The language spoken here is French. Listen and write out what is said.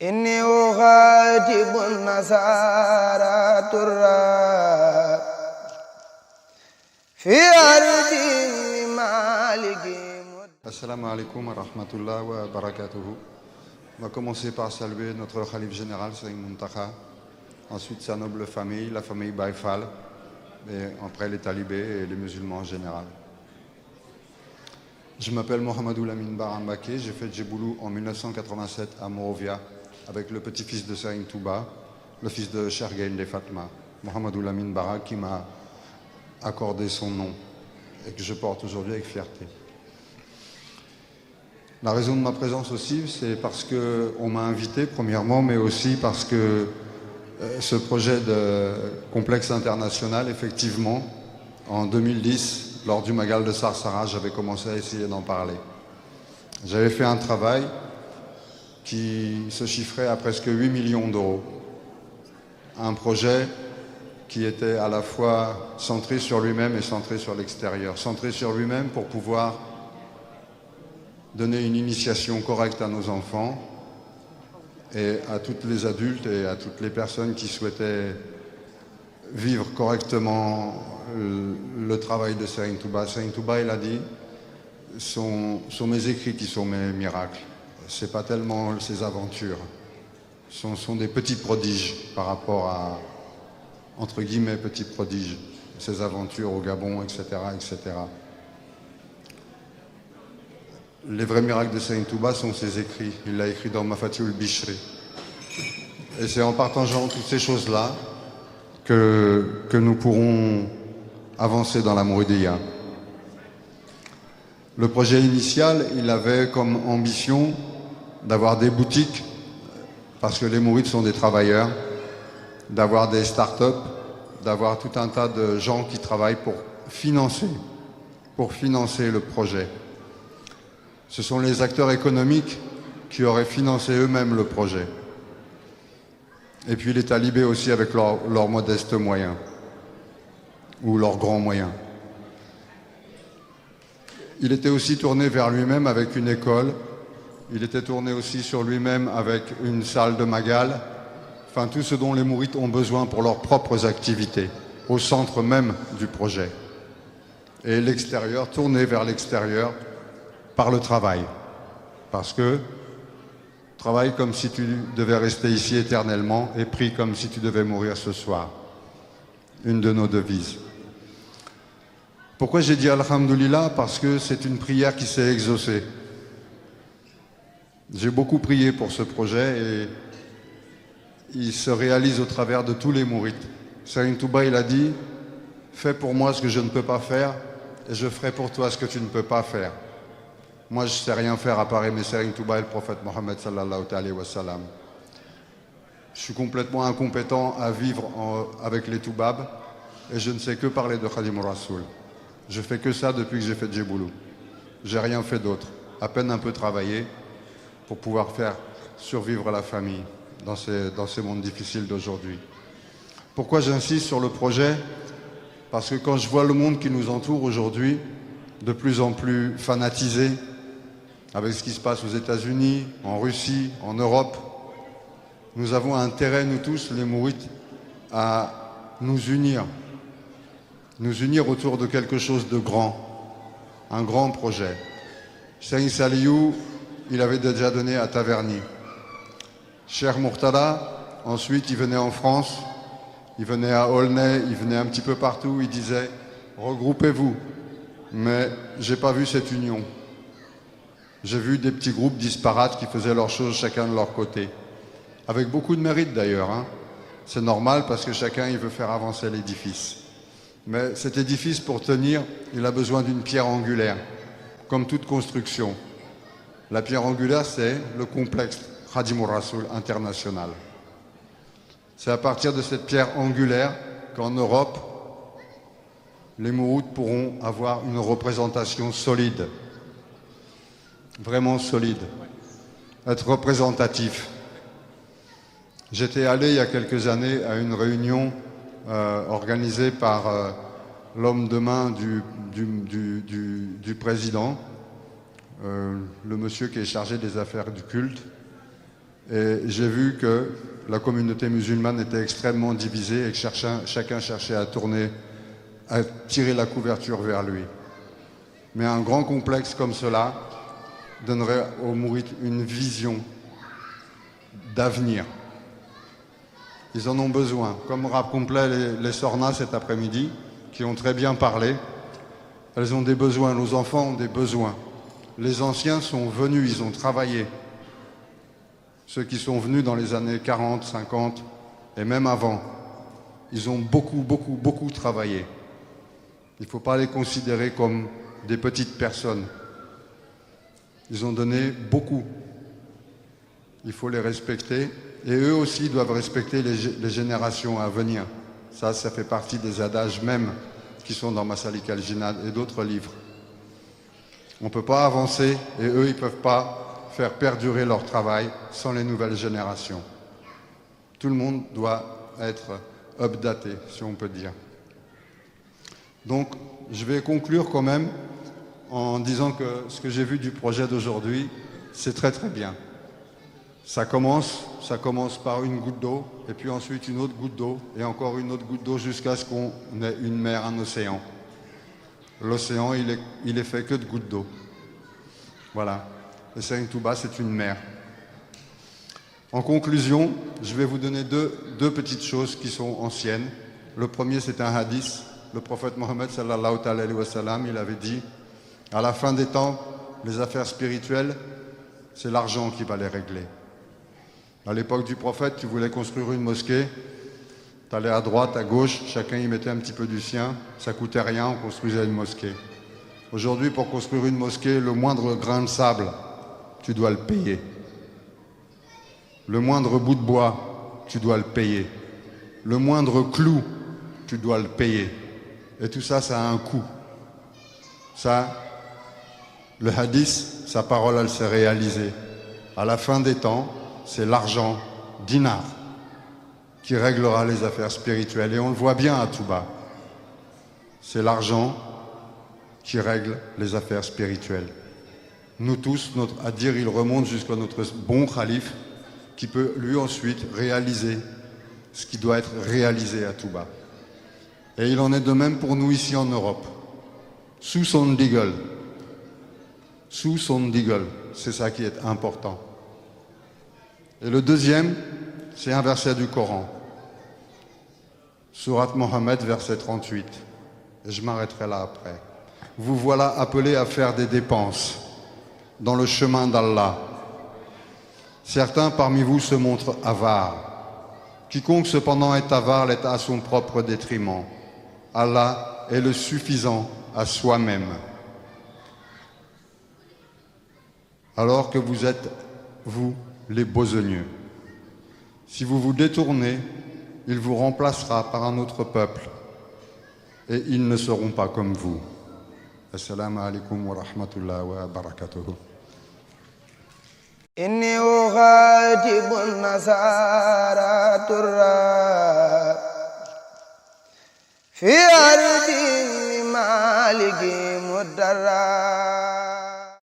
إني أخاطب النصارى ترى في أرض مالك. Assalamu alaikum wa rahmatullah wa barakatuhu. On va commencer par saluer notre Khalif général, Serigne Muntaqa, ensuite sa noble famille, la famille Baye Fall, et après les talibés et les musulmans en général. Je m'appelle Mohamedou Lamine Bara Mbacké, j'ai fait Djiboulou en 1987 à Monrovia avec le petit-fils de Serigne Touba, le fils de Cheikh Gaïndé Fatma, Mohamedou Lamine Bara, qui m'a accordé son nom et que je porte aujourd'hui avec fierté. La raison de ma présence aussi, c'est parce qu'on m'a invité, premièrement, mais aussi parce que ce projet de complexe international, effectivement, en 2010, lors du Magal de Sarsara, j'avais commencé à essayer d'en parler. J'avais fait un travail qui se chiffrait à presque 8 millions d'euros. Un projet qui était à la fois centré sur lui-même et centré sur l'extérieur. Centré sur lui-même pour pouvoir donner une initiation correcte à nos enfants et à tous les adultes et à toutes les personnes qui souhaitaient vivre correctement le travail de Serigne Touba. Serigne Touba, il a dit, sont mes écrits qui sont mes miracles. C'est pas tellement ses aventures. Sont des petits prodiges par rapport à, entre guillemets, petits prodiges. Ses aventures au Gabon, etc., etc. Les vrais miracles de Serigne Touba sont ses écrits. Il l'a écrit dans Mafatihul Bichri. Et c'est en partageant toutes ces choses-là que nous pourrons avancer dans la Mouridiyya. Le projet initial, il avait comme ambition d'avoir des boutiques, parce que les Mourides sont des travailleurs, d'avoir des start-up, d'avoir tout un tas de gens qui travaillent pour financer le projet. Ce sont les acteurs économiques qui auraient financé eux-mêmes le projet. Et puis les talibés aussi avec leurs modestes moyens, ou leurs grands moyens. Il était aussi tourné vers lui-même avec une école, il était tourné aussi sur lui-même avec une salle de Magal, enfin tout ce dont les Mourides ont besoin pour leurs propres activités, au centre même du projet. Et l'extérieur, tourné vers l'extérieur, par le travail. Parce que travaille comme si tu devais rester ici éternellement et prie comme si tu devais mourir ce soir. Une de nos devises. Pourquoi j'ai dit Alhamdoulilah? Parce que c'est une prière qui s'est exaucée. J'ai beaucoup prié pour ce projet et il se réalise au travers de tous les Mourides. Serigne Touba, il a dit, fais pour moi ce que je ne peux pas faire et je ferai pour toi ce que tu ne peux pas faire. Moi, je ne sais rien faire à part aimer Serigne Touba et le prophète Mohammed sallallahu alayhi wa sallam. Je suis complètement incompétent à vivre avec les Toubabs et je ne sais que parler de Khadim Rassoul. Je fais que ça depuis que j'ai fait Djiboulou. J'ai rien fait d'autre, à peine un peu travaillé pour pouvoir faire survivre la famille dans ces mondes difficiles d'aujourd'hui. Pourquoi j'insiste sur le projet? Parce que quand je vois le monde qui nous entoure aujourd'hui, de plus en plus fanatisé, avec ce qui se passe aux États-Unis, en Russie, en Europe, nous avons intérêt, nous tous, les Mourides, à nous unir autour de quelque chose de grand, un grand projet. Serigne Saliou, il avait déjà donné à Taverny. Cheikh Mourtada, ensuite, il venait en France, il venait à Aulnay, il venait un petit peu partout, il disait « regroupez-vous ». Mais je n'ai pas vu cette union. J'ai vu des petits groupes disparates qui faisaient leurs choses chacun de leur côté. Avec beaucoup de mérite d'ailleurs. Hein. C'est normal parce que chacun il veut faire avancer l'édifice. Mais cet édifice, pour tenir, il a besoin d'une pierre angulaire, comme toute construction. La pierre angulaire, c'est le complexe Khadimour Rassoul international. C'est à partir de cette pierre angulaire qu'en Europe, les Mourides pourront avoir une représentation solide, vraiment solide, être représentatif. J'étais allé il y a quelques années à une réunion organisée par l'homme de main du président, le monsieur qui est chargé des affaires du culte. Et j'ai vu que la communauté musulmane était extrêmement divisée et que chacun cherchait à tirer la couverture vers lui. Mais un grand complexe comme cela donnerait aux mourites une vision d'avenir. Ils en ont besoin. Comme rap complet les Sornas cet après-midi, qui ont très bien parlé, elles ont des besoins, nos enfants ont des besoins. Les anciens sont venus, ils ont travaillé. Ceux qui sont venus dans les années 40, 50 et même avant, ils ont beaucoup travaillé. Il ne faut pas les considérer comme des petites personnes. Ils ont donné beaucoup. Il faut les respecter. Et eux aussi doivent respecter les générations à venir. Ça fait partie des adages même qui sont dans Masalik al-Jinad et d'autres livres. On ne peut pas avancer et eux, ils ne peuvent pas faire perdurer leur travail sans les nouvelles générations. Tout le monde doit être updaté, si on peut dire. Donc, je vais conclure quand même en disant que ce que j'ai vu du projet d'aujourd'hui, c'est très bien. Ça commence par une goutte d'eau, et puis ensuite une autre goutte d'eau, et encore une autre goutte d'eau jusqu'à ce qu'on ait une mer, un océan. L'océan, il est fait que de gouttes d'eau. Voilà. Le Serigne Touba, c'est une mer. En conclusion, je vais vous donner deux petites choses qui sont anciennes. Le premier, c'est un hadith. Le prophète Mohammed, sallallahu alayhi wa sallam, il avait dit, à la fin des temps, les affaires spirituelles, c'est l'argent qui va les régler. À l'époque du prophète, tu voulais construire une mosquée, tu allais à droite, à gauche, chacun y mettait un petit peu du sien, ça coûtait rien, on construisait une mosquée. Aujourd'hui, pour construire une mosquée, le moindre grain de sable, tu dois le payer. Le moindre bout de bois, tu dois le payer. Le moindre clou, tu dois le payer. Et tout ça, ça a un coût. Ça, le hadith, sa parole, elle s'est réalisée. À la fin des temps, c'est l'argent, dinar, qui réglera les affaires spirituelles. Et on le voit bien à Touba. C'est l'argent qui règle les affaires spirituelles. Nous tous, notre hadir, il remonte jusqu'à notre bon khalife, qui peut lui ensuite réaliser ce qui doit être réalisé à Touba. Et il en est de même pour nous ici en Europe. Sous son diggle. Sous son diggle. C'est ça qui est important. Et le deuxième, c'est un verset du Coran. Sourate Mohammed, verset 38. Et je m'arrêterai là après. Vous voilà appelés à faire des dépenses dans le chemin d'Allah. Certains parmi vous se montrent avares. Quiconque cependant est avare l'est à son propre détriment. Allah est le suffisant à soi-même. Alors que vous êtes, vous, les besogneux. Si vous vous détournez, il vous remplacera par un autre peuple et ils ne seront pas comme vous. Assalamu alaikum wa rahmatullahi wa barakatuhu. إني أخاطب النصارى ترى في أرض مالك مدرا